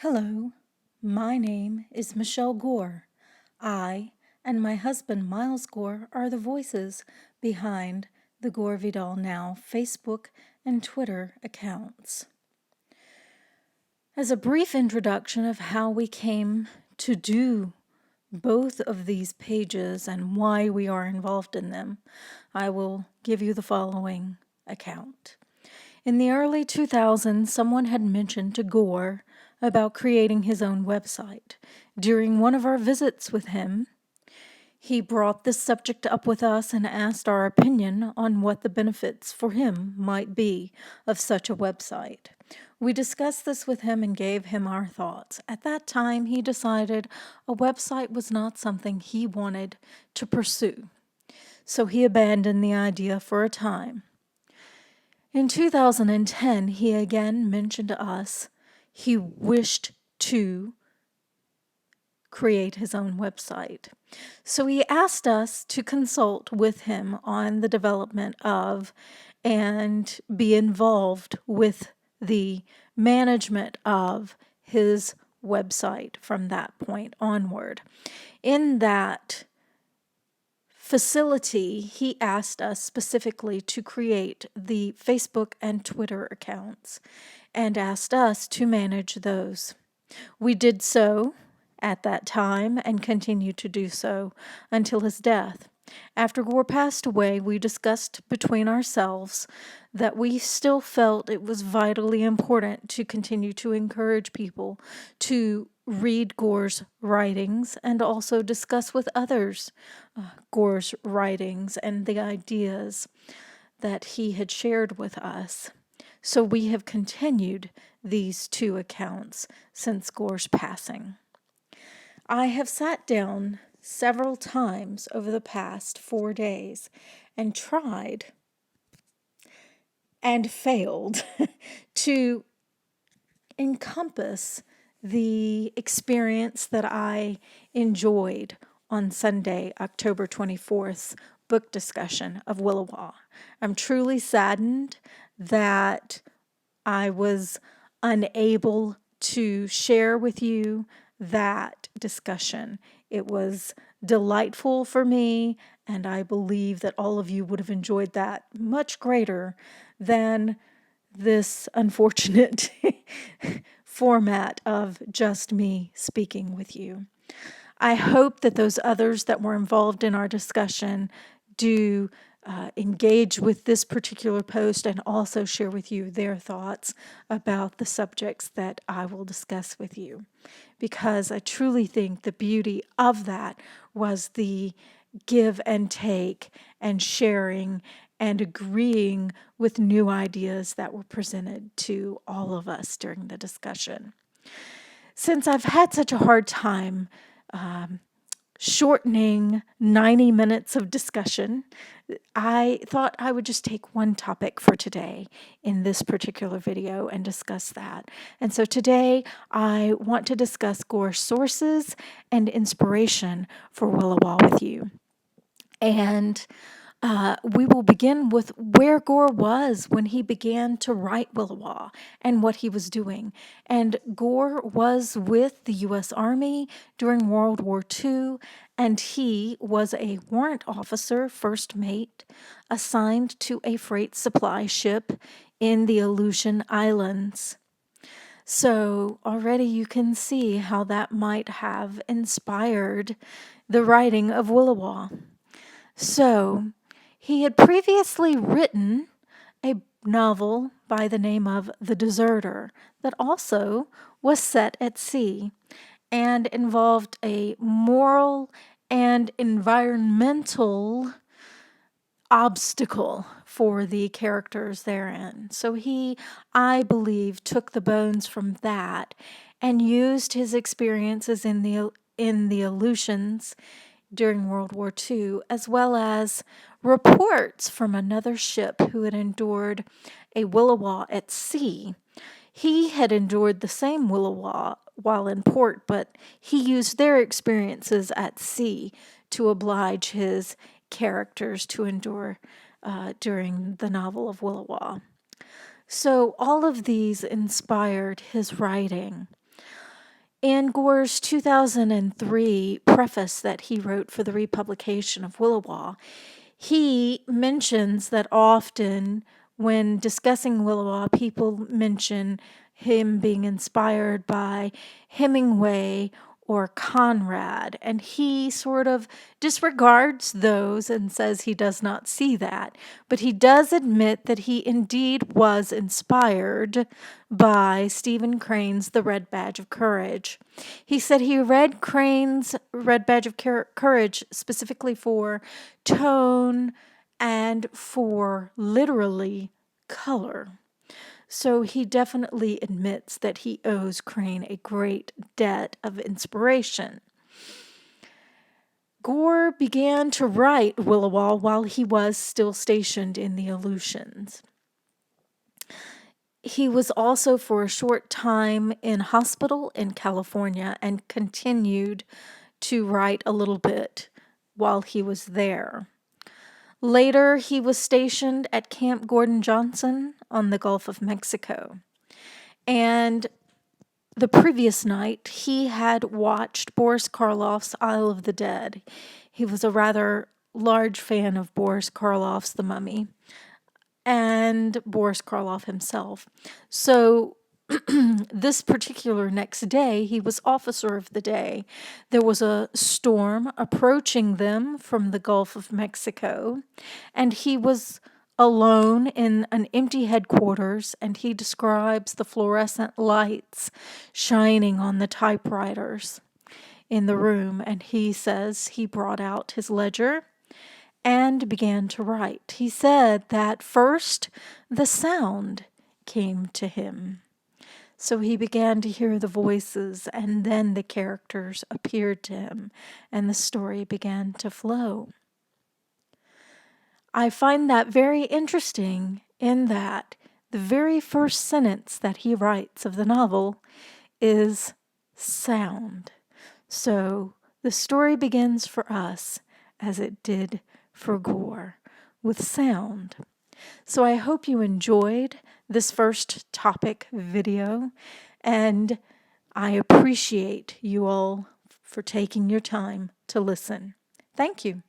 Hello, my name is Michelle Gore. I and my husband Miles Gore are the voices behind the Gore Vidal Now Facebook and Twitter accounts. As a brief introduction of how we came to do both of these pages and why we are involved in them, I will give you the following account. In the early 2000s, someone had mentioned to Gore about creating his own website. During one of our visits with him, he brought this subject up with us and asked our opinion on what the benefits for him might be of such a website. We discussed this with him and gave him our thoughts. At that time, he decided a website was not something he wanted to pursue, so he abandoned the idea for a time. In 2010, he again mentioned to us he wished to create his own website. So he asked us to consult with him on the development of and be involved with the management of his website from that point onward. In that facility, he asked us specifically to create the Facebook and Twitter accounts and asked us to manage those. We did so at that time and continue to do so until his death. After Gore passed away, we discussed between ourselves that we still felt it was vitally important to continue to encourage people to read Gore's writings and also discuss with others Gore's writings and the ideas that he had shared with us. So we have continued these two accounts since Gore's passing. I have sat down several times over the past 4 days and tried and failed to encompass the experience that I enjoyed on Sunday, October 24th, book discussion of Williwaw. I'm truly saddened that I was unable to share with you that discussion. It was delightful for me, and I believe that all of you would have enjoyed that much greater than this unfortunate format of just me speaking with you. I hope that those others that were involved in our discussion do engage with this particular post and also share with you their thoughts about the subjects that I will discuss with you. Because I truly think the beauty of that was the give and take and sharing and agreeing with new ideas that were presented to all of us during the discussion. Since I've had such a hard time shortening 90 minutes of discussion, I thought I would just take one topic for today in this particular video and discuss that. And so today I want to discuss Gore's sources and inspiration for Williwaw with you. And we will begin with where Gore was when he began to write Williwaw and what he was doing. And Gore was with the U.S. Army during World War II, and he was a warrant officer, first mate, assigned to a freight supply ship in the Aleutian Islands. So already you can see how that might have inspired the writing of Williwaw. So he had previously written a novel by the name of The Deserter that also was set at sea and involved a moral and environmental obstacle for the characters therein. So he, I believe, took the bones from that and used his experiences in the Aleutians during World War II, as well as reports from another ship who had endured a Williwaw at sea. He had endured the same Williwaw while in port, but he used their experiences at sea to oblige his characters to endure during the novel of Williwaw. So all of these inspired his writing. In Gore's 2003 preface that he wrote for the republication of Williwaw, he mentions that often when discussing Williwaw, people mention him being inspired by Hemingway or Conrad, and he sort of disregards those and says he does not see that. But he does admit that he indeed was inspired by Stephen Crane's The Red Badge of Courage. He said he read Crane's Red Badge of Courage specifically for tone and for literally color. So he definitely admits that he owes Crane a great debt of inspiration. Gore began to write Williwaw while he was still stationed in the Aleutians. He was also for a short time in hospital in California and continued to write a little bit while he was there. Later, he was stationed at Camp Gordon Johnson on the Gulf of Mexico. And the previous night, he had watched Boris Karloff's Isle of the Dead. He was a rather large fan of Boris Karloff's The Mummy and Boris Karloff himself. So this particular next day, he was officer of the day. There was a storm approaching them from the Gulf of Mexico, and he was alone in an empty headquarters, and he describes the fluorescent lights shining on the typewriters in the room, and he says he brought out his ledger and began to write. He said that first the sound came to him. So he began to hear the voices, and then the characters appeared to him, and the story began to flow. I find that very interesting in that the very first sentence that he writes of the novel is sound. So the story begins for us as it did for Gore, with sound. So I hope you enjoyed this first topic video, and I appreciate you all for taking your time to listen. Thank you.